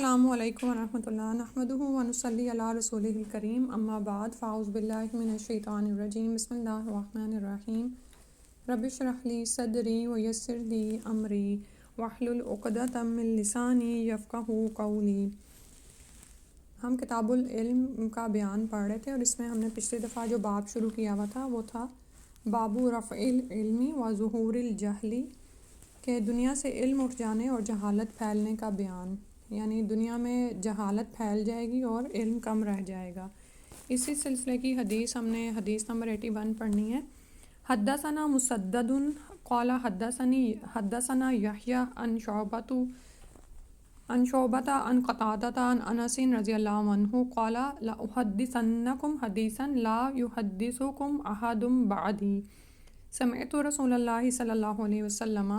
السلام علیکم ورحمۃ اللہ نحمدہ و نصلی علی رسولہ الکریم اما بعد فاعوذ باللہ من الشیطان الرجیم بسم اللہ الرحمن الرحیم رب اشرح لی صدری ویسر لی امری واحلل عقدۃ من لسانی یفقہوا قولی۔ ہم کتاب العلم کا بیان پڑھ رہے تھے اور اس میں ہم نے پچھلی دفعہ جو باب شروع کیا ہوا تھا وہ تھا باب رفع العلم و ظہور الجہل، کہ دنیا سے علم اٹھ جانے اور جہالت پھیلنے کا بیان، یعنی دنیا میں جہالت پھیل جائے گی اور علم کم رہ جائے گا۔ اسی سلسلے کی حدیث ہم نے حدیث نمبر 81 پڑھنی ہے۔ حدثنا مسدد قال حدثنا یحییٰ عن شعبۃ عن قتادۃ عن انس رضی اللہ عنہ قال لأحدثنکم حدیثا لا یحدثکم احد بعدی سمعت رسول اللہ صلی اللہ علیہ وسلم۔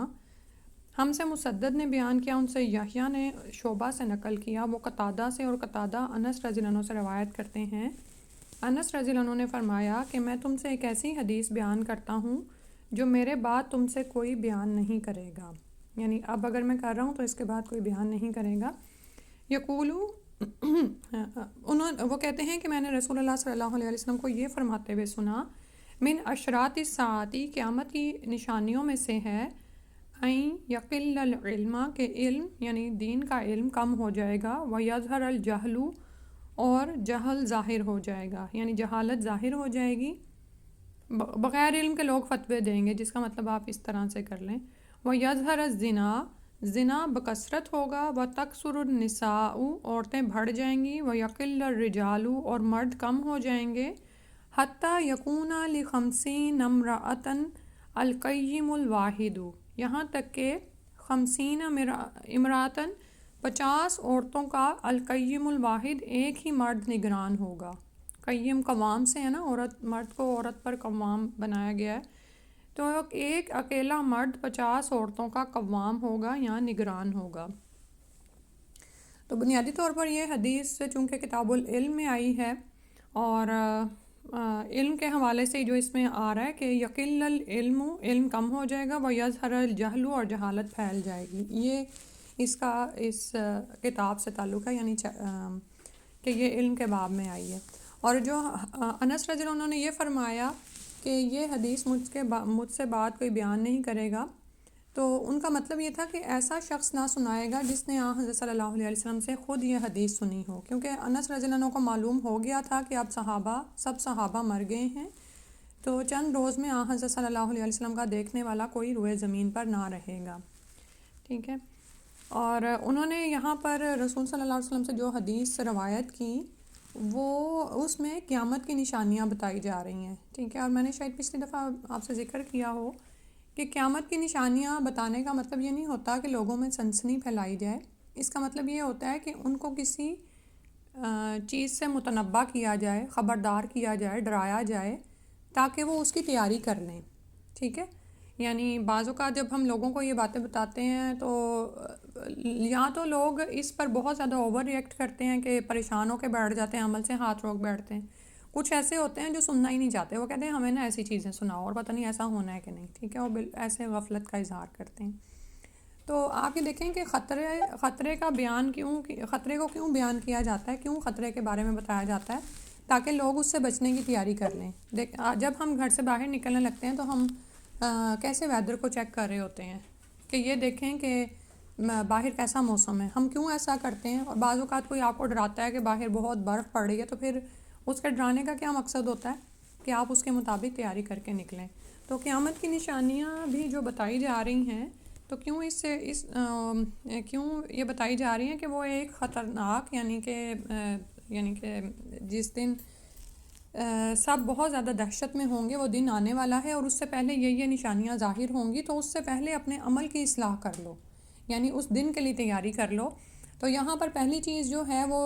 ہم سے مسدد نے بیان کیا، ان سے یحییٰ نے شعبہ سے نقل کیا، وہ قتادہ سے، اور قتادہ انس رضی اللہ عنہ سے روایت کرتے ہیں۔ انس رضی اللہ عنہ نے فرمایا کہ میں تم سے ایک ایسی حدیث بیان کرتا ہوں جو میرے بعد تم سے کوئی بیان نہیں کرے گا، یعنی اب اگر میں کر رہا ہوں تو اس کے بعد کوئی بیان نہیں کرے گا۔ یقولو وہ کہتے ہیں کہ میں نے رسول اللہ صلی اللہ علیہ وسلم کو یہ فرماتے ہوئے سنا، من اشراط الساعۃ، قیامت کی نشانیوں میں سے ہے، این یقل العلم، کہ علم یعنی دین کا علم کم ہو جائے گا، ویظہر الجہل، اور جہل ظاہر ہو جائے گا، یعنی جہالت ظاہر ہو جائے گی، بغیر علم کے لوگ فتوے دیں گے، جس کا مطلب آپ اس طرح سے کر لیں۔ ویظہر الزنا، زنا بکثرت ہوگا، وتکثر النساء، عورتیں بڑھ جائیں گی، ویقل الرجال، اور مرد کم ہو جائیں گے، حتی یکون لخمسین امرأۃ القیم الواحد، یہاں تک کہ 50 امراتن 50 عورتوں کا القیم الواحد ایک ہی مرد نگران ہوگا۔ قیم قوام سے ہے نا، عورت، مرد کو عورت پر قوام بنایا گیا ہے، تو ایک اکیلا مرد 50 عورتوں کا قوام ہوگا یا نگران ہوگا۔ تو بنیادی طور پر یہ حدیث چونکہ کتاب العلم میں آئی ہے اور علم کے حوالے سے جو اس میں آ رہا ہے کہ یقل العلم، علم کم ہو جائے گا، ویظہر الجہل، اور جہالت پھیل جائے گی، یہ اس کا اس کتاب سے تعلق ہے، یعنی کہ یہ علم کے باب میں آئی ہے۔ اور جو انس رضی اللہ عنہ نے یہ فرمایا کہ یہ حدیث مجھ سے بعد کوئی بیان نہیں کرے گا، تو ان کا مطلب یہ تھا کہ ایسا شخص نہ سنائے گا جس نے حضرت صلی اللہ علیہ وسلم سے خود یہ حدیث سنی ہو، کیونکہ انس رضی اللہ عنہ کو معلوم ہو گیا تھا کہ اب سب صحابہ مر گئے ہیں، تو چند روز میں حضرت صلی اللہ علیہ وسلم کا دیکھنے والا کوئی روئے زمین پر نہ رہے گا، ٹھیک ہے۔ اور انہوں نے یہاں پر رسول صلی اللہ علیہ وسلم سے جو حدیث روایت کی وہ اس میں قیامت کی نشانیاں بتائی جا رہی ہیں، ٹھیک ہے۔ اور میں نے شاید پچھلی دفعہ آپ سے ذکر کیا ہو کہ قیامت کی نشانیاں بتانے کا مطلب یہ نہیں ہوتا کہ لوگوں میں سنسنی پھیلائی جائے، اس کا مطلب یہ ہوتا ہے کہ ان کو کسی چیز سے متنبہ کیا جائے، خبردار کیا جائے، ڈرایا جائے، تاکہ وہ اس کی تیاری کر لیں، ٹھیک ہے۔ یعنی بعض اوقات جب ہم لوگوں کو یہ باتیں بتاتے ہیں تو یا تو لوگ اس پر بہت زیادہ اوور ری ایکٹ کرتے ہیں کہ پریشان ہو کے بیٹھ جاتے ہیں، عمل سے ہاتھ روک بیٹھتے ہیں، کچھ ایسے ہوتے ہیں جو سننا ہی نہیں چاہتے، وہ کہتے ہیں ہمیں نا ایسی چیزیں سناؤ اور پتہ نہیں ایسا ہونا ہے کہ نہیں، ٹھیک ہے، وہ ایسے غفلت کا اظہار کرتے ہیں۔ تو آپ یہ دیکھیں کہ خطرے کا بیان خطرے کو کیوں بیان کیا جاتا ہے، کیوں خطرے کے بارے میں بتایا جاتا ہے، تاکہ لوگ اس سے بچنے کی تیاری کر لیں۔ جب ہم گھر سے باہر نکلنے لگتے ہیں تو ہم کیسے ویدر کو چیک کر رہے ہوتے ہیں کہ یہ دیکھیں کہ باہر کیسا موسم ہے، ہم کیوں ایسا کرتے ہیں۔ اور بعض اوقات کوئی آپ کو ڈراتا ہے کہ باہر بہت برف پڑ رہی ہے، تو پھر اس کے ڈرانے کا کیا مقصد ہوتا ہے کہ آپ اس کے مطابق تیاری کر کے نکلیں۔ تو قیامت کی نشانیاں بھی جو بتائی جا رہی ہیں، تو کیوں کیوں یہ بتائی جا رہی ہیں کہ وہ ایک خطرناک، یعنی کہ جس دن سب بہت زیادہ دہشت میں ہوں گے وہ دن آنے والا ہے، اور اس سے پہلے یہ نشانیاں ظاہر ہوں گی، تو اس سے پہلے اپنے عمل کی اصلاح کر لو، یعنی اس دن کے لیے تیاری کر لو۔ تو یہاں پر پہلی چیز جو ہے وہ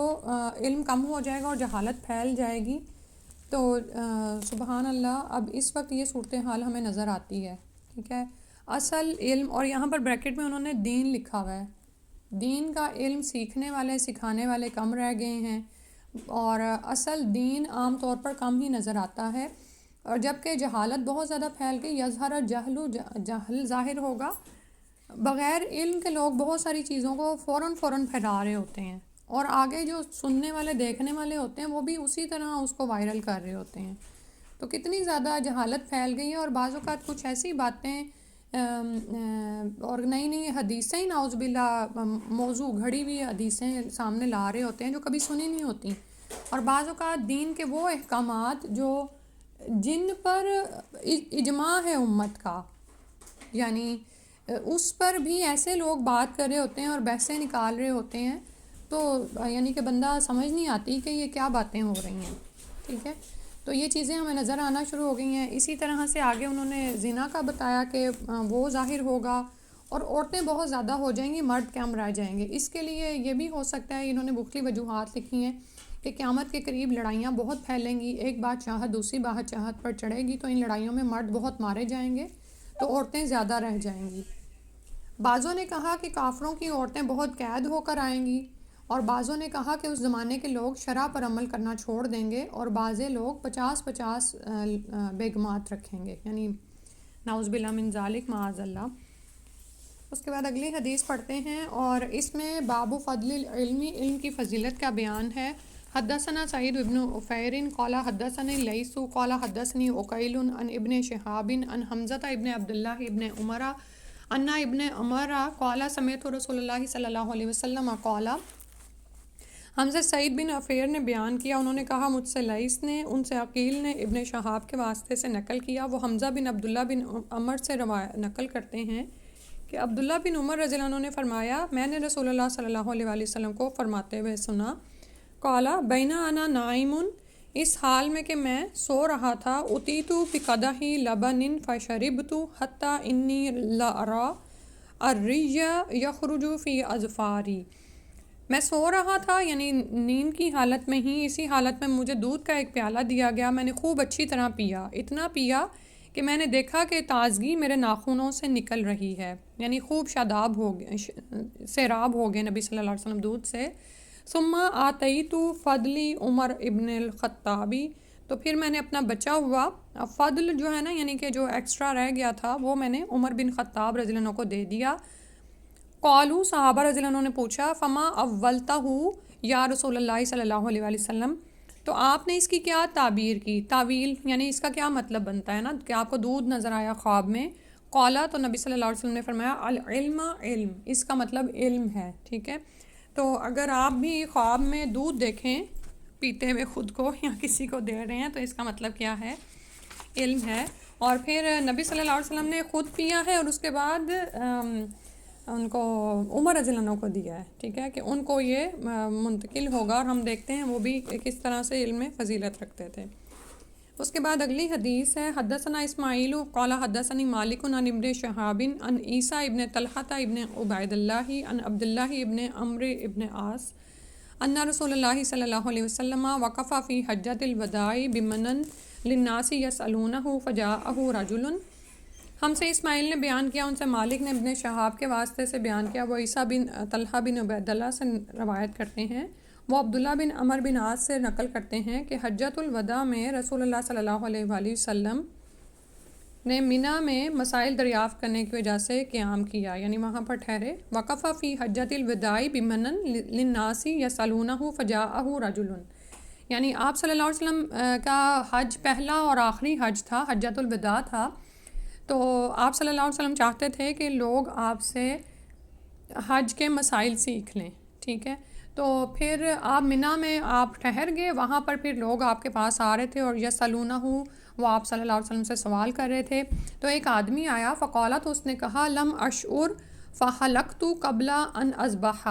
علم کم ہو جائے گا اور جہالت پھیل جائے گی۔ تو سبحان اللہ، اب اس وقت یہ صورتحال ہمیں نظر آتی ہے، ٹھیک ہے۔ اصل علم، اور یہاں پر بریکٹ میں انہوں نے دین لکھا ہوا ہے، دین کا علم سیکھنے والے، سکھانے والے کم رہ گئے ہیں، اور اصل دین عام طور پر کم ہی نظر آتا ہے، اور جبکہ جہالت بہت زیادہ پھیل گئی، یظہر الجہل، جہل ظاہر ہوگا، بغیر علم کے لوگ بہت ساری چیزوں کو فوراً پھیلا رہے ہوتے ہیں، اور آگے جو سننے والے دیکھنے والے ہوتے ہیں وہ بھی اسی طرح اس کو وائرل کر رہے ہوتے ہیں. تو کتنی زیادہ جہالت پھیل گئی ہے. اور بعض اوقات کچھ ایسی باتیں اور نئی نئی حدیثیں نعوذ باللہ موضوع گھڑی ہوئی حدیثیں سامنے لا رہے ہوتے ہیں جو کبھی سنی نہیں ہوتی. اور بعض اوقات دین کے وہ احکامات جن پر اجماع ہے امت کا، یعنی اس پر بھی ایسے لوگ بات کر رہے ہوتے ہیں اور بحثیں نکال رہے ہوتے ہیں، تو یعنی کہ بندہ سمجھ نہیں آتی کہ یہ کیا باتیں ہو رہی ہیں. ٹھیک ہے، تو یہ چیزیں ہمیں نظر آنا شروع ہو گئی ہیں. اسی طرح سے آگے انہوں نے زنا کا بتایا کہ وہ ظاہر ہوگا اور عورتیں بہت زیادہ ہو جائیں گی، مرد کم رہ جائیں گے. اس کے لیے یہ بھی ہو سکتا ہے، انہوں نے مختلف وجوہات لکھی ہیں کہ قیامت کے قریب لڑائیاں بہت پھیلیں گی، ایک بادشاہت دوسری بادشاہت پر چڑھے گی، تو ان لڑائیوں میں مرد بہت مارے جائیں گے تو عورتیں زیادہ رہ جائیں گی. بعضوں نے کہا کہ کافروں کی عورتیں بہت قید ہو کر آئیں گی، اور بعضوں نے کہا کہ اس زمانے کے لوگ شرع پر عمل کرنا چھوڑ دیں گے اور بعضے لوگ 50 بیگمات رکھیں گے، یعنی نعوذ باللہ من ذالک معاذ اللہ. اس کے بعد اگلی حدیث پڑھتے ہیں، اور اس میں باب فضل العلم، علم کی فضیلت کا بیان ہے. حدثنا سعید ابن عفیر قال حدثني لیث قال حدثني عقیل عن ابن شہاب عن حمزة ابن عبداللہ ابن عمر ان ابن عمر قال سمعت رسول اللہ صلی اللہ علیہ وسلم قال. حمزہ سعید بن عفیر نے بیان کیا، انہوں نے کہا مجھ سے لیث نے، ان سے عقیل نے ابن شہاب کے واسطے سے نقل کیا. وہ حمزہ بن عبداللہ بن عمر سے نقل کرتے ہیں کہ عبداللہ بن عمر رضی اللہ عنہ نے فرمایا، میں نے رسول اللہ صلی اللہ علیہ وآلہ وسلم کو فرماتے ہوئے سنا، قالا بینا انا نائم، اس حال میں کہ میں سو رہا تھا، اتیتو بقدح لبن فشربت حتی انی لارا الری یخرج فی اظفاری. میں سو رہا تھا، یعنی نیند کی حالت میں ہی، اسی حالت میں مجھے دودھ کا ایک پیالہ دیا گیا. میں نے خوب اچھی طرح پیا، اتنا پیا کہ میں نے دیکھا کہ تازگی میرے ناخنوں سے نکل رہی ہے، یعنی خوب شاداب ہو گئے، سیراب ہو گئے نبی صلی اللہ علیہ وسلم دودھ سے. ثم آتیت فضلی عمر ابن الخطابی، تو پھر میں نے اپنا بچا ہوا فضل جو ہے نا، یعنی کہ جو ایکسٹرا رہ گیا تھا، وہ میں نے عمر بن خطاب رضی اللہ عنہ کو دے دیا. قالو، صحابہ رضی اللہ عنہ نے پوچھا، فما اولتہ یا رسول اللہ صلی اللہ علیہ وآلہ وسلم، تو آپ نے اس کی کیا تعبیر کی، تعویل، یعنی اس کا کیا مطلب بنتا ہے نا کہ آپ کو دودھ نظر آیا خواب میں. قالا، تو نبی صلی اللہ علیہ وسلم نے فرمایا، العلم، علم، اس کا مطلب علم ہے. ٹھیک ہے، تو اگر آپ بھی خواب میں دودھ دیکھیں پیتے ہوئے خود کو یا کسی کو دے رہے ہیں تو اس کا مطلب کیا ہے، علم ہے. اور پھر نبی صلی اللہ علیہ وسلم نے خود پیا ہے اور اس کے بعد ان کو عمر رضی اللہ عنہ کو دیا ہے. ٹھیک ہے، کہ ان کو یہ منتقل ہوگا، اور ہم دیکھتے ہیں وہ بھی کس طرح سے علم میں فضیلت رکھتے تھے. اس کے بعد اگلی حدیث ہے، حدثنا اسماعیل قال حدثنی مالک عن ابن شہاب عن عیسیٰ ابن طلحہ ابن عبید اللہ عن عبداللہ ابن عمرو ابن عاص ان رسول اللہ صلی اللہ علیہ وسلم وقف فی حجۃ الوداع بمنن للناس یسألونہ فجاءہ رجل. ہم سے اسماعیل نے بیان کیا، ان سے مالک نے ابن شہاب کے واسطے سے بیان کیا، وہ عیسیٰ بن طلحہ بن عبید اللہ سے روایت کرتے ہیں، وہ عبداللہ بن عمر بن عاص سے نقل کرتے ہیں کہ حجۃ الوداع میں رسول اللہ صلی اللہ علیہ وآلہ وسلم نے منی میں مسائل دریافت کرنے کی وجہ سے قیام کیا، یعنی وہاں پر ٹھہرے. وقف فی حجۃ الوداع بمنن للناس یسألونہ فجاءہ رجل، یعنی آپ صلی اللہ علیہ وسلم کا حج پہلا اور آخری حج تھا، حجۃ الوداع تھا. تو آپ صلی اللہ علیہ وسلم چاہتے تھے کہ لوگ آپ سے حج کے مسائل سیکھ لیں. ٹھیک ہے، تو پھر آپ منی میں آپ ٹھہر گئے، وہاں پر پھر لوگ آپ کے پاس آ رہے تھے اور یسألونہ، وہ آپ صلی اللہ علیہ وسلم سے سوال کر رہے تھے. تو ایک آدمی آیا، فقالا، تو اس نے کہا، لم اشعر فحلقت قبل ان اذبح،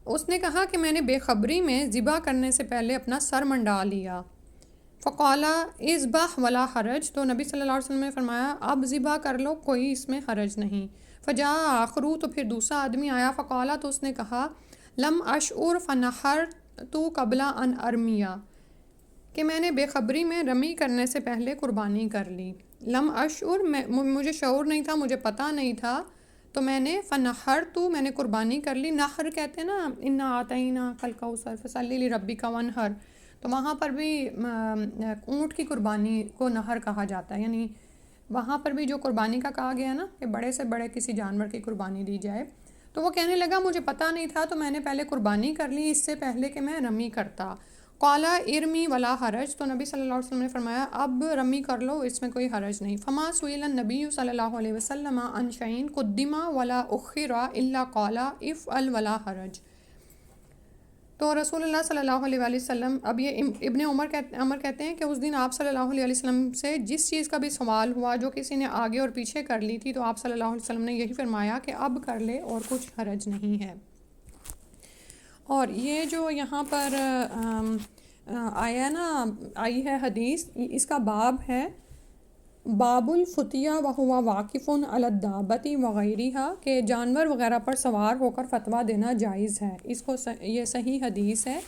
اس نے کہا کہ میں نے بے خبری میں ذبح کرنے سے پہلے اپنا سر منڈا لیا. فقالا اذبح ولا حرج، تو نبی صلی اللہ علیہ وسلم نے فرمایا اب ذبح کر لو، کوئی اس میں حرج نہیں. فجاء آخرو، تو پھر دوسرا آدمی آیا، فقالا، تو اس نے کہا، لم اشعر فنحرت قبل ان ارمیہ، کہ میں نے بے خبری میں رمی کرنے سے پہلے قربانی کر لی. لم اشعر، مجھے شعور نہیں تھا، مجھے پتہ نہیں تھا، تو میں نے فنحرت، میں نے قربانی کر لی. نحر کہتے ہیں نا، انا اعطیناک الکوثر فصلی لربک وانحر، تو وہاں پر بھی اونٹ کی قربانی کو نحر کہا جاتا ہے، یعنی وہاں پر بھی جو قربانی کا کہا گیا نا کہ بڑے سے بڑے کسی جانور کی قربانی دی جائے. تو وہ کہنے لگا مجھے پتہ نہیں تھا تو میں نے پہلے قربانی کر لی اس سے پہلے کہ میں رمی کرتا. قالا ارمی ولا حرج، تو نبی صلی اللہ علیہ وسلم نے فرمایا اب رمی کر لو، اس میں کوئی حرج نہیں. فما سئل النبی صلی اللہ علیہ وسلم عن شیء قدم ولا اخر الا قال افعل ولا حرج. تو رسول اللہ صلی اللہ علیہ وآلہ وسلم، اب یہ ابن عمر کہتے ہیں کہ اس دن آپ صلی اللہ علیہ وسلم سے جس چیز کا بھی سوال ہوا جو کسی نے آگے اور پیچھے کر لی تھی، تو آپ صلی اللہ علیہ وسلم نے یہی فرمایا کہ اب کر لے اور کچھ حرج نہیں ہے. اور یہ جو یہاں پر آیا نا، آئی ہے حدیث، اس کا باب ہے باب الفتیہ وہو واقف علی الدابۃ وغیرہا، کہ جانور وغیرہ پر سوار ہو کر فتویٰ دینا جائز ہے. اس کو یہ صحیح حدیث ہے.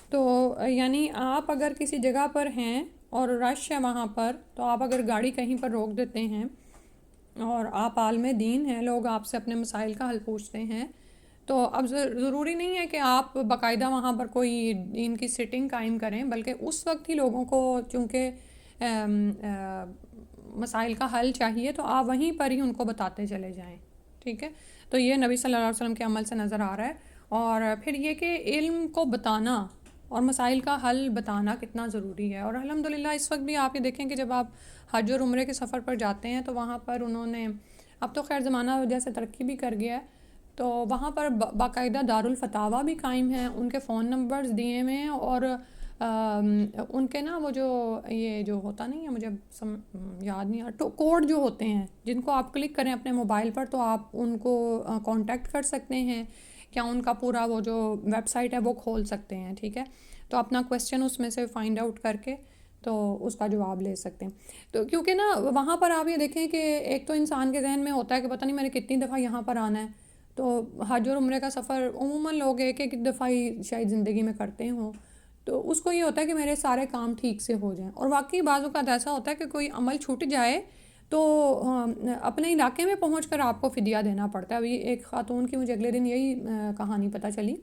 تو یعنی آپ اگر کسی جگہ پر ہیں اور رش ہے وہاں پر، تو آپ اگر گاڑی کہیں پر روک دیتے ہیں اور آپ عالم دین ہیں، لوگ آپ سے اپنے مسائل کا حل پوچھتے ہیں، تو اب ضروری نہیں ہے کہ آپ باقاعدہ وہاں پر کوئی دین کی سٹنگ قائم کریں، بلکہ اس وقت ہی لوگوں کو چونکہ مسائل کا حل چاہیے تو آپ وہیں پر ہی ان کو بتاتے چلے جائیں. ٹھیک ہے، تو یہ نبی صلی اللہ علیہ وسلم کے عمل سے نظر آ رہا ہے. اور پھر یہ کہ علم کو بتانا اور مسائل کا حل بتانا کتنا ضروری ہے. اور الحمدللہ اس وقت بھی آپ یہ دیکھیں کہ جب آپ حج اور عمرے کے سفر پر جاتے ہیں تو وہاں پر انہوں نے، اب تو خیر زمانہ جیسے ترقی بھی کر گیا ہے، تو وہاں پر باقاعدہ دارالفتاویٰ بھی قائم ہیں، ان کے فون نمبرز دیے ہوئے ہیں، اور ان کے نا وہ جو یہ جو ہوتا نہیں ہے، مجھے یاد نہیں آ کوڈ جو ہوتے ہیں جن کو آپ کلک کریں اپنے موبائل پر تو آپ ان کو کانٹیکٹ کر سکتے ہیں، کیا ان کا پورا وہ جو ویب سائٹ ہے وہ کھول سکتے ہیں. ٹھیک ہے، تو اپنا کویسچن اس میں سے فائنڈ آؤٹ کر کے تو اس کا جواب لے سکتے ہیں. تو کیونکہ نا وہاں پر آپ یہ دیکھیں کہ ایک تو انسان کے ذہن میں ہوتا ہے کہ پتہ نہیں میں نے کتنی دفعہ یہاں پر آنا ہے. تو حج اور عمرے کا سفر عموماً لوگ ایک دفعہ ہی شاید زندگی میں کرتے ہوں، تو اس کو یہ ہوتا ہے کہ میرے سارے کام ٹھیک سے ہو جائیں. اور واقعی بعض اوقات ایسا ہوتا ہے کہ کوئی عمل چھوٹ جائے تو اپنے علاقے میں پہنچ کر آپ کو فدیہ دینا پڑتا ہے. ابھی ایک خاتون کی مجھے اگلے دن یہی کہانی پتہ چلی.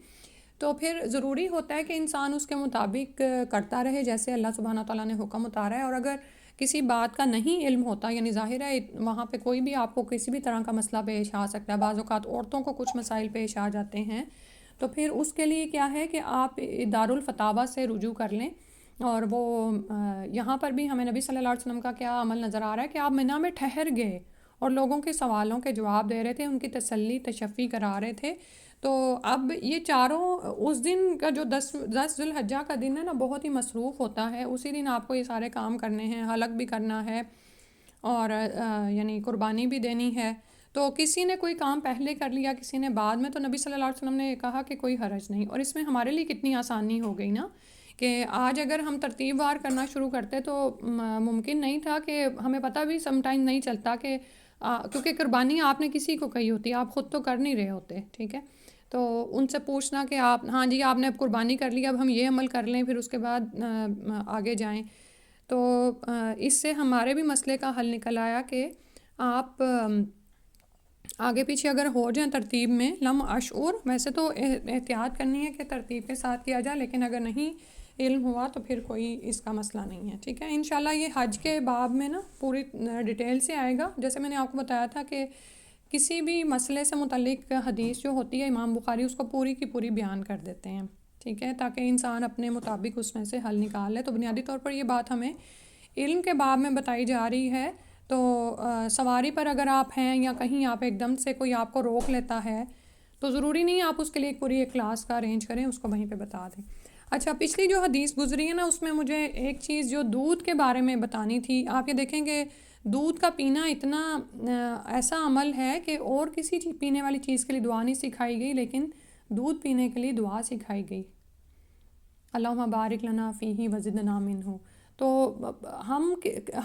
تو پھر ضروری ہوتا ہے کہ انسان اس کے مطابق کرتا رہے جیسے اللہ سبحانہ تعالیٰ نے حکم اتارا ہے. اور اگر کسی بات کا نہیں علم ہوتا، یعنی ظاہر ہے وہاں پہ کوئی بھی آپ کو کسی بھی طرح کا مسئلہ پیش آ سکتا ہے، بعض اوقات عورتوں کو کچھ مسائل پیش آ جاتے ہیں، تو پھر اس کے لیے کیا ہے کہ آپ دارالفتاویٰ سے رجوع کر لیں. اور وہ یہاں پر بھی ہمیں نبی صلی اللہ علیہ وسلم کا کیا عمل نظر آ رہا ہے کہ آپ منیٰ میں ٹھہر گئے اور لوگوں کے سوالوں کے جواب دے رہے تھے، ان کی تسلی تشفی کرا رہے تھے. تو اب یہ چاروں اس دن کا جو 10 ذی الحجہ کا دن ہے نا، بہت ہی مصروف ہوتا ہے. اسی دن آپ کو یہ سارے کام کرنے ہیں، حلق بھی کرنا ہے اور یعنی قربانی بھی دینی ہے. تو کسی نے کوئی کام پہلے کر لیا کسی نے بعد میں، تو نبی صلی اللہ علیہ وسلم نے کہا کہ کوئی حرج نہیں. اور اس میں ہمارے لیے کتنی آسانی ہو گئی نا، کہ آج اگر ہم ترتیب وار کرنا شروع کرتے تو ممکن نہیں تھا، کہ ہمیں پتہ بھی سم ٹائم نہیں چلتا کہ کیونکہ قربانی آپ نے کسی کو کہی ہوتی ہے، آپ خود تو کر نہیں رہے ہوتے. ٹھیک ہے، تو ان سے پوچھنا کہ آپ ہاں جی آپ نے اب قربانی کر لی، اب ہم یہ عمل کر لیں پھر اس کے بعد آگے جائیں. تو اس سے ہمارے بھی مسئلے کا حل نکل آیا کہ آپ آگے پیچھے اگر ہو جائیں ترتیب میں لم اشعور، ویسے تو احتیاط کرنی ہے کہ ترتیب کے ساتھ کیا جائے، لیکن اگر نہیں علم ہوا تو پھر کوئی اس کا مسئلہ نہیں ہے. ٹھیک ہے، انشاءاللہ یہ حج کے باب میں نا پوری ڈیٹیل سے آئے گا. جیسے میں نے آپ کو بتایا تھا کہ کسی بھی مسئلے سے متعلق حدیث جو ہوتی ہے امام بخاری اس کو پوری کی پوری بیان کر دیتے ہیں. ٹھیک ہے، تاکہ انسان اپنے مطابق اس میں سے حل نکال لے. تو بنیادی طور پر یہ بات ہمیں علم کے باب میں بتائی جا رہی ہے. تو سواری پر اگر آپ ہیں یا کہیں آپ ایک دم سے کوئی آپ کو روک لیتا ہے تو ضروری نہیں آپ اس کے لیے پوری ایک کلاس کا ارینج کریں، اس کو وہیں پہ بتا دیں. اچھا، پچھلی جو حدیث گزری ہے نا اس میں مجھے ایک چیز جو دودھ کے بارے میں بتانی تھی. آپ یہ دیکھیں کہ دودھ کا پینا اتنا ایسا عمل ہے کہ اور کسی پینے والی چیز کے لیے دعا نہیں سکھائی گئی، لیکن دودھ پینے کے لیے دعا سکھائی گئی، اللہم بارک لنا فیہ وزدنا منہ. تو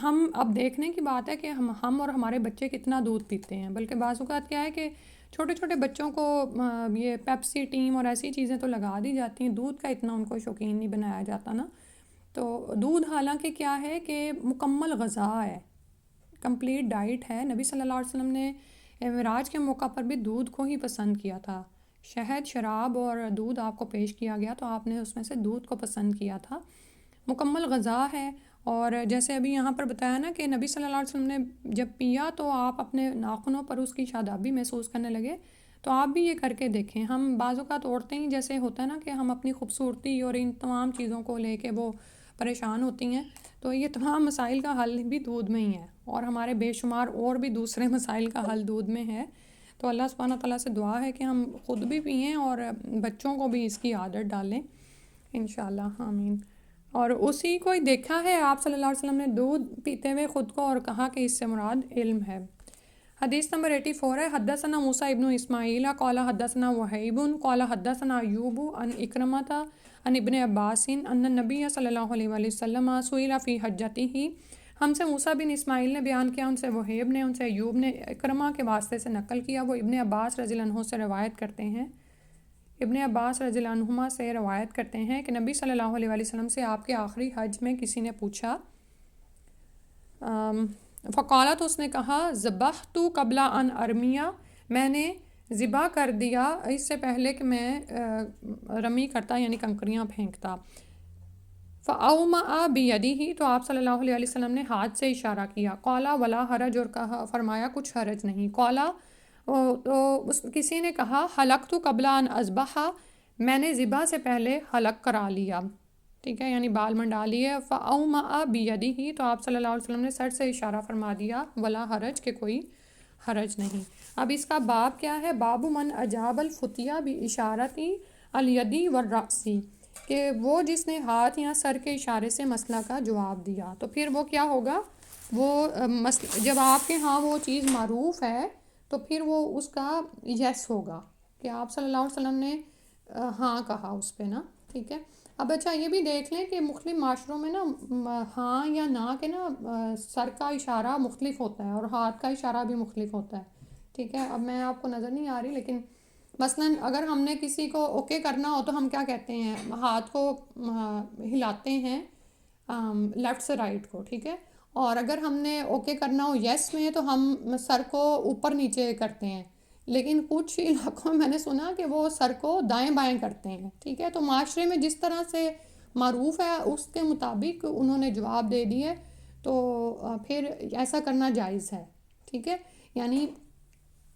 ہم اب دیکھنے کی بات ہے کہ ہم اور ہمارے بچے کتنا دودھ پیتے ہیں. بلکہ بعض اوقات کیا ہے کہ چھوٹے چھوٹے بچوں کو یہ پیپسی ٹیم اور ایسی چیزیں تو لگا دی جاتی ہیں، دودھ کا اتنا ان کو شوقین نہیں بنایا جاتا نا. تو دودھ حالانکہ کیا ہے کہ مکمل غذا ہے، کمپلیٹ ڈائٹ ہے. نبی صلی اللہ علیہ وسلم نے معراج کے موقع پر بھی دودھ کو ہی پسند کیا تھا. شہد، شراب اور دودھ آپ کو پیش کیا گیا تو آپ نے اس میں سے دودھ کو پسند کیا تھا. مکمل غذا ہے. اور جیسے ابھی یہاں پر بتایا نا کہ نبی صلی اللہ علیہ وسلم نے جب پیا تو آپ اپنے ناخنوں پر اس کی شادابی محسوس کرنے لگے. تو آپ بھی یہ کر کے دیکھیں. ہم بعض اوقات عورتیں ہی جیسے ہوتا ہے نا کہ ہم اپنی خوبصورتی اور ان تمام چیزوں کو لے کے وہ پریشان ہوتی ہیں، تو یہ تمام مسائل کا حل بھی دودھ میں ہی ہے، اور ہمارے بے شمار اور بھی دوسرے مسائل کا حل دودھ میں ہے. تو اللہ سبحانہ تعالیٰ سے دعا ہے کہ ہم خود بھی پئیں اور بچوں کو بھی اس کی عادت ڈالیں انشاءاللہ. آمین. اور اسی کو ہی دیکھا ہے آپ صلی اللہ علیہ وسلم نے دودھ پیتے ہوئے خود کو، اور کہا کہ اس سے مراد علم ہے. حدیث نمبر 84 ہے. حدثنا موسیٰ ابن اسماعیل قال حدثنا وہیب قال حدثنا ایوب عن اکرمۃ عن ابن عباس ان النبی صلی اللہ علیہ وآلہ وسلم سئل فی حجتہ. ہم سے موسیٰ بن اسماعیل نے بیان کیا، ان سے وہیب نے، ان سے ایوب نے اکرمہ کے واسطے سے نقل کیا. وہ ابن عباس رضی اللہ عنہ سے روایت کرتے ہیں، ابن عباس رضی اللہ عنہما سے روایت کرتے ہیں کہ نبی صلی اللہ علیہ وآلہ وسلم سے آپ کے آخری حج میں کسی نے پوچھا، فقالت، اس نے کہا، ذبحت قبل ان ارمیہ، میں نے ذبح کر دیا اس سے پہلے کہ میں رمی کرتا یعنی کنکریاں پھینکتا. فأومأ بیدہ، تو آپ صلی اللہ علیہ وسلم نے ہاتھ سے اشارہ کیا. قال ولا حرج، اور کہا فرمایا کچھ حرج نہیں. قال، تو کسی نے کہا، حلقت قبل ان اذبح، میں نے ذبح سے پہلے حلق کرا لیا، ٹھیک ہے، یعنی بال منڈا لیے. فأومأ بیدہ، تو آپ صلی اللہ علیہ وسلم نے سر سے اشارہ فرما دیا، ولا حرج، کہ کوئی حرج نہیں. اب اس کا باب کیا ہے؟ باب من اجاب الفتیہ باشارۃ الیدی والرأس، کہ وہ جس نے ہاتھ یا سر کے اشارے سے مسئلہ کا جواب دیا. تو پھر وہ کیا ہوگا؟ وہ جب آپ کے ہاں وہ چیز معروف ہے تو پھر وہ اس کا یس ہوگا کہ آپ صلی اللہ علیہ وسلم نے ہاں کہا اس پہ نا، ٹھیک ہے. اب اچھا یہ بھی دیکھ لیں کہ مختلف معاشروں میں نا ہاں یا نہ کے نا سر کا اشارہ مختلف ہوتا ہے اور ہاتھ کا اشارہ بھی مختلف ہوتا ہے، ٹھیک ہے. اب میں آپ کو نظر نہیں آ رہی، لیکن مثلاً اگر ہم نے کسی کو اوکے کرنا ہو تو ہم کیا کہتے ہیں؟ ہاتھ کو ہلاتے ہیں لیفٹ سے رائٹ کو، ٹھیک ہے. اور اگر ہم نے اوکے کرنا ہو یس میں تو ہم سر کو اوپر نیچے کرتے ہیں. لیکن کچھ علاقوں میں میں نے سنا کہ وہ سر کو دائیں بائیں کرتے ہیں، ٹھیک ہے. تو معاشرے میں جس طرح سے معروف ہے اس کے مطابق انہوں نے جواب دے دیے، تو پھر ایسا کرنا جائز ہے، ٹھیک ہے. یعنی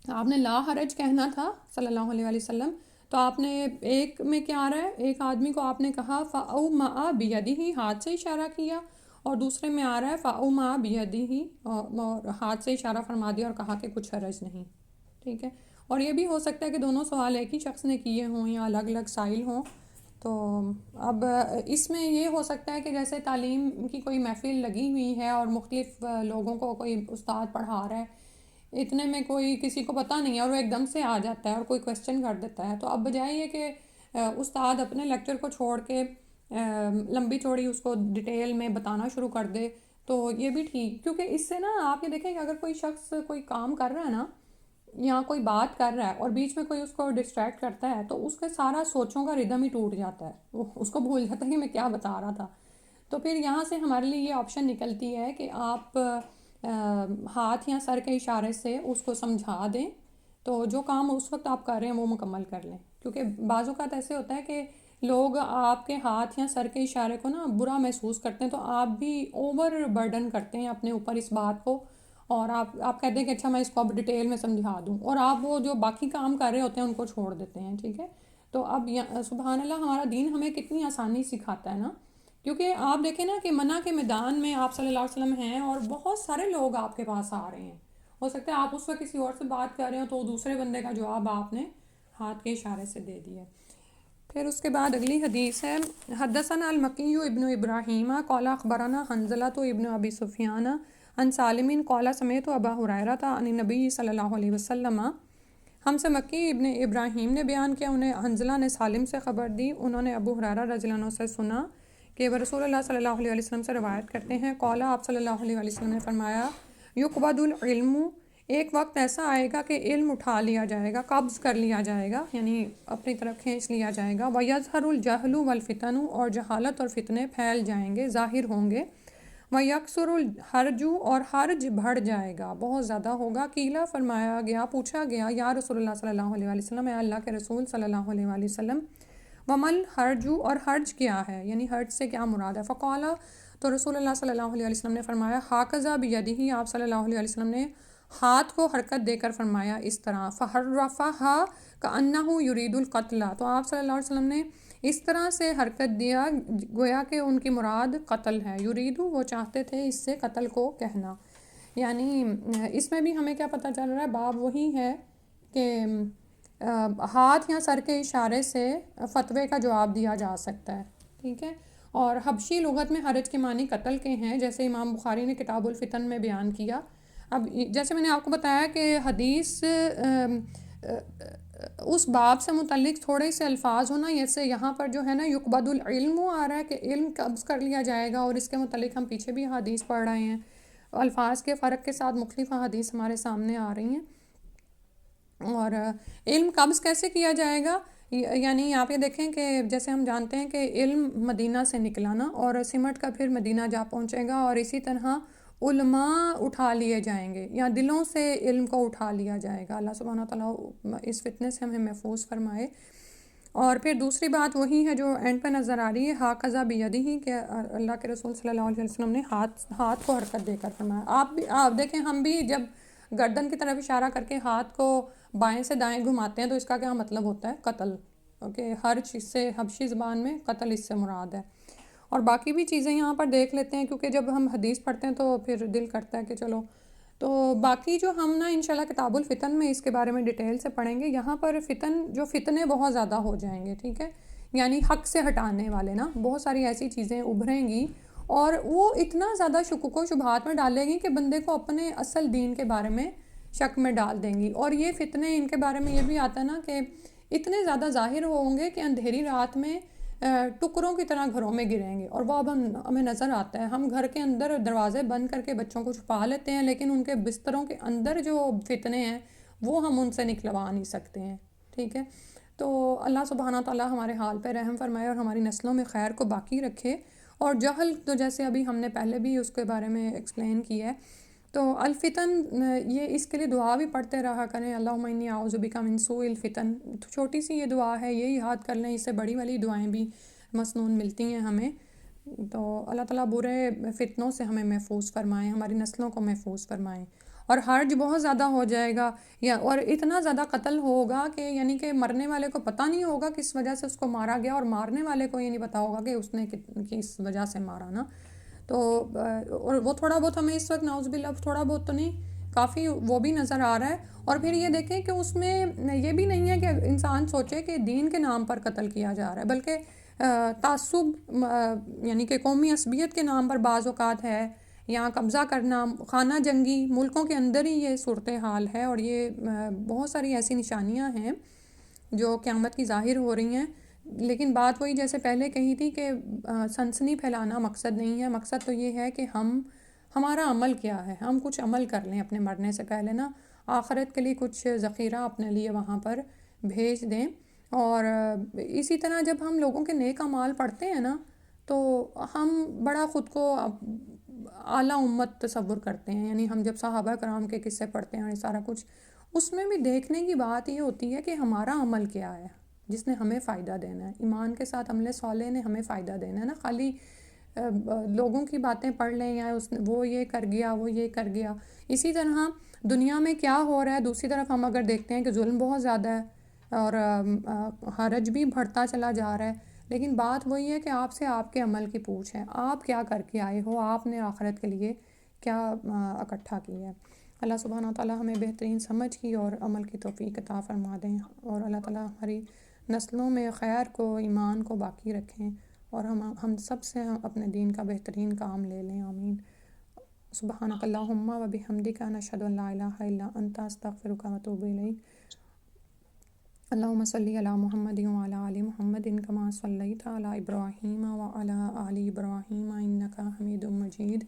آپ نے لا حرج کہنا تھا صلی اللہ علیہ وآلہ وسلم، تو آپ نے ایک میں کیا آ رہا ہے، ایک آدمی کو آپ نے کہا فأومأ بیدہ، ہاتھ سے اشارہ کیا، اور دوسرے میں آ رہا ہے فأومأ بیدہ، اور ہاتھ سے اشارہ فرما دیا اور کہا کہ کچھ حرج نہیں، ٹھیک ہے. اور یہ بھی ہو سکتا ہے کہ دونوں سوال ایک ہی شخص نے کیے ہوں یا الگ الگ سائل ہوں. تو اب اس میں یہ ہو سکتا ہے کہ جیسے تعلیم کی کوئی محفل لگی ہوئی ہے اور مختلف لوگوں کو کوئی استاد پڑھا رہا ہے، اتنے میں کوئی کسی کو پتہ نہیں ہے اور وہ ایک دم سے آ جاتا ہے اور کوئی کویسچن کر دیتا ہے. تو اب بجائے یہ کہ استاد اپنے لیکچر کو چھوڑ کے لمبی چوڑی اس کو ڈیٹیل میں بتانا شروع کر دے تو یہ بھی ٹھیک، کیونکہ اس سے نا آپ یہ دیکھیں کہ اگر کوئی شخص کوئی کام کر رہا ہے نا یا کوئی بات کر رہا ہے اور بیچ میں کوئی اس کو ڈسٹریکٹ کرتا ہے تو اس کے سارا سوچوں کا ردم ہی ٹوٹ جاتا ہے، وہ اس کو بھول جاتا ہے کہ میں کیا بتا رہا تھا. تو پھر یہاں سے ہمارے لیے یہ آپشن نکلتی ہے کہ آپ ہاتھ یا سر کے اشارے سے اس کو سمجھا دیں، تو جو کام اس وقت آپ کر رہے ہیں وہ مکمل کر لیں. کیونکہ بعض اوقات ایسے ہوتا ہے کہ لوگ آپ کے ہاتھ یا سر کے اشارے کو نا برا محسوس کرتے ہیں، تو آپ بھی اوور برڈن کرتے ہیں اپنے اوپر اس بات کو، اور آپ کہتے ہیں کہ اچھا میں اس کو اب ڈیٹیل میں سمجھا دوں، اور آپ وہ جو باقی کام کر رہے ہوتے ہیں ان کو چھوڑ دیتے ہیں، ٹھیک ہے. تو اب سبحان اللہ ہمارا دین ہمیں کتنی آسانی سکھاتا ہے نا، کیونکہ آپ دیکھیں نا کہ منع کے میدان میں آپ صلی اللہ علیہ وسلم ہیں اور بہت سارے لوگ آپ کے پاس آ رہے ہیں. ہو سکتا ہے آپ اس وقت کسی اور سے بات کر رہے ہو تو دوسرے بندے کا جواب آپ نے ہاتھ کے اشارے سے دے دیا. پھر اس کے بعد اگلی حدیث ہے. حدثنا المکی ابن ابراہیم قال اخبرنا حنظلۃ ابن ابی سفیان عن سالم قال سمعت ابا ہریرہ عن النبی صلی اللہ علیہ وسلم. ہم سے مکی ابن ابراہیم نے بیان کیا، انہیں حنظلہ نے سالم سے خبر دی، انہوں نے ابو ہریرہ رضی اللہ عنہ سے سنا کہ وہ رسول اللہ صلی اللہ علیہ وسلم سے روایت کرتے ہیں. قال، آپ صلی اللہ علیہ وسلم نے فرمایا، یقبض العلم، ایک وقت ایسا آئے گا کہ علم اٹھا لیا جائے گا، قبض کر لیا جائے گا، یعنی اپنی طرف کھینچ لیا جائے گا. وَيَظْهَرُ الْجَهْلُ وَالْفِتَنُ، اور جہالت اور فتنے پھیل جائیں گے، ظاہر ہوں گے. وَيَكْثُرُ الْحَرْجُ، اور حرج بڑھ جائے گا، بہت زیادہ ہوگا. قیلہ، فرمایا گیا، پوچھا گیا، یا رسول اللہ صلی اللہ علیہ وسلم، اے اللہ کے رسول صلی اللہ علیہ وسلم، وَمَا الْحَرْجُ، اور حرج کیا ہے، یعنی حرج سے کیا مراد ہے. فقال، تو رسول اللہ صلی اللہ علیہ وسلم نے فرمایا، ہاکذا بیدہ، آپ صلی اللہ علیہ وسلم نے ہاتھ کو حرکت دے کر فرمایا اس طرح فحرفہا کأنہ یرید القتل، تو آپ صلی اللہ علیہ وسلم نے اس طرح سے حرکت دیا گویا کہ ان کی مراد قتل ہے، یریدو وہ چاہتے تھے اس سے قتل کو کہنا. یعنی اس میں بھی ہمیں کیا پتہ چل رہا ہے، باب وہی ہے کہ ہاتھ یا سر کے اشارے سے فتوے کا جواب دیا جا سکتا ہے. ٹھیک ہے. اور حبشی لغت میں حرج کے معنی قتل کے ہیں، جیسے امام بخاری نے کتاب الفتن میں بیان کیا. اب جیسے میں نے آپ کو بتایا کہ حدیث اس باب سے متعلق تھوڑے سے الفاظ ہونا، جیسے یہاں پر جو ہے نا یقبض العلم آ رہا ہے کہ علم قبض کر لیا جائے گا، اور اس کے متعلق ہم پیچھے بھی حدیث پڑھ رہے ہیں. الفاظ کے فرق کے ساتھ مختلف حدیث ہمارے سامنے آ رہی ہیں. اور علم قبض کیسے کیا جائے گا، یعنی آپ یہ دیکھیں کہ جیسے ہم جانتے ہیں کہ علم مدینہ سے نکلانا اور سمٹ کا پھر مدینہ جا پہنچے گا، اور اسی طرح علماء اٹھا لیے جائیں گے یا دلوں سے علم کو اٹھا لیا جائے گا. اللہ سبحانہ تعالیٰ اس فتنے سے ہمیں محفوظ فرمائے. اور پھر دوسری بات وہی ہے جو اینڈ پہ نظر آ رہی ہے، ہاکذا بیدہ، کہ اللہ کے رسول صلی اللہ علیہ وسلم نے ہاتھ کو حرکت دے کر فرمایا. آپ دیکھیں، ہم بھی جب گردن کی طرف اشارہ کر کے ہاتھ کو بائیں سے دائیں گھماتے ہیں تو اس کا کیا مطلب ہوتا ہے؟ قتل. اوکے، ہر چیز سے حبشی زبان میں قتل اس سے مراد ہے. اور باقی بھی چیزیں یہاں پر دیکھ لیتے ہیں، کیونکہ جب ہم حدیث پڑھتے ہیں تو پھر دل کرتا ہے کہ چلو. تو باقی جو ہم نا انشاءاللہ کتاب الفتن میں اس کے بارے میں ڈیٹیل سے پڑھیں گے. یہاں پر فتنے بہت زیادہ ہو جائیں گے. ٹھیک ہے. یعنی حق سے ہٹانے والے نا بہت ساری ایسی چیزیں ابھریں گی، اور وہ اتنا زیادہ شکوک و شبہات میں ڈالے گی کہ بندے کو اپنے اصل دین کے بارے میں شک میں ڈال دیں گی. اور یہ فتنے ان کے بارے میں یہ بھی آتا ہے نا کہ اتنے زیادہ ظاہر ہوں گے کہ اندھیری رات میں ٹکڑوں کی طرح گھروں میں گریں گے. اور وہ اب ہمیں نظر آتا ہے، ہم گھر کے اندر دروازے بند کر کے بچوں کو چھپا لیتے ہیں، لیکن ان کے بستروں کے اندر جو فتنے ہیں وہ ہم ان سے نکلوا نہیں سکتے ہیں. ٹھیک ہے. تو اللہ سبحانہ تعالیٰ ہمارے حال پہ رحم فرمائے اور ہماری نسلوں میں خیر کو باقی رکھے. اور جہل تو جیسے ابھی ہم نے پہلے بھی اس کے بارے میں ایکسپلین کیا ہے. تو الفتن، یہ اس کے لیے دعا بھی پڑھتے رہا کریں، اللہم انی اعوذ بک من سوء الفتن. چھوٹی سی یہ دعا ہے، یہ یاد کر لیں، اس سے بڑی والی دعائیں بھی مسنون ملتی ہیں ہمیں. تو اللہ تعالیٰ برے فتنوں سے ہمیں محفوظ فرمائیں، ہماری نسلوں کو محفوظ فرمائیں. اور حرج بہت زیادہ ہو جائے گا، اور اتنا زیادہ قتل ہوگا کہ یعنی کہ مرنے والے کو پتہ نہیں ہوگا کس وجہ سے اس کو مارا گیا، اور مارنے والے کو یہ نہیں پتہ ہوگا کہ اس نے کس وجہ سے مارا نا. تو اور وہ تھوڑا بہت ہمیں اس وقت نعوذ باللہ تھوڑا بہت تو نہیں، کافی وہ بھی نظر آ رہا ہے. اور پھر یہ دیکھیں کہ اس میں یہ بھی نہیں ہے کہ انسان سوچے کہ دین کے نام پر قتل کیا جا رہا ہے، بلکہ تعصب یعنی کہ قومی عصبیت کے نام پر بعض اوقات ہے، یا قبضہ کرنا، خانہ جنگی ملکوں کے اندر ہی یہ صورتحال ہے. اور یہ بہت ساری ایسی نشانیاں ہیں جو قیامت کی ظاہر ہو رہی ہیں. لیکن بات وہی جیسے پہلے کہی تھی کہ سنسنی پھیلانا مقصد نہیں ہے. مقصد تو یہ ہے کہ ہمارا عمل کیا ہے، ہم کچھ عمل کر لیں اپنے مرنے سے پہلے نا، آخرت کے لیے کچھ ذخیرہ اپنے لیے وہاں پر بھیج دیں. اور اسی طرح جب ہم لوگوں کے نیک اعمال پڑھتے ہیں نا تو ہم بڑا خود کو اعلیٰ امت تصور کرتے ہیں. یعنی ہم جب صحابہ کرام کے قصے پڑھتے ہیں سارا کچھ، اس میں بھی دیکھنے کی بات یہ ہوتی ہے کہ ہمارا عمل کیا ہے جس نے ہمیں فائدہ دینا ہے. ایمان کے ساتھ عمل صالح نے ہمیں فائدہ دینا ہے نا. خالی لوگوں کی باتیں پڑھ لیں یا وہ یہ کر گیا، وہ یہ کر گیا. اسی طرح دنیا میں کیا ہو رہا ہے، دوسری طرف ہم اگر دیکھتے ہیں کہ ظلم بہت زیادہ ہے اور حرج بھی بڑھتا چلا جا رہا ہے. لیکن بات وہی ہے کہ آپ سے آپ کے عمل کی پوچھ ہے، آپ کیا کر کے آئے ہو، آپ نے آخرت کے لیے کیا اکٹھا کیا ہے. اللہ سبحانہ تعالیٰ ہمیں بہترین سمجھ کی اور عمل کی توفیق عطا فرما دیں. اور اللہ تعالیٰ ہماری نسلوں میں خیر کو، ایمان کو باقی رکھیں، اور ہم سب سے اپنے دین کا بہترین کام لے لیں. آمین. سبحانک اللہم و بحمدک، نشہد ان لا الہ الا انت، استغفرک و اتوب الیک. اللہم صلی علی محمد وعلی آل محمد کما صلیت علی ابراہیم وعلی آل ابراہیم انک حمید مجید.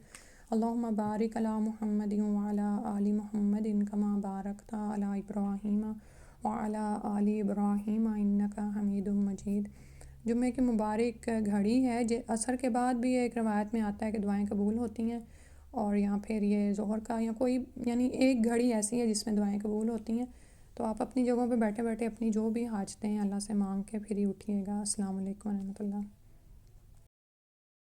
اللہم بارک علی محمد وعلی آل محمد کما بارکت علی ابراہیم وعلی آل ابراہیم انک حمید مجید. جمعہ کی مبارک گھڑی ہے، عصر کے بعد بھی ایک روایت میں آتا ہے کہ دعائیں قبول ہوتی ہیں، اور یہاں پھر یہ ظہر کا یا کوئی یعنی ایک گھڑی ایسی ہے جس میں دعائیں قبول ہوتی ہیں. تو آپ اپنی جگہوں پہ بیٹھے بیٹھے اپنی جو بھی حاجتیں ہیں اللہ سے مانگ کے پھر ہی اٹھیے گا. السلام علیکم ورحمۃ اللہ.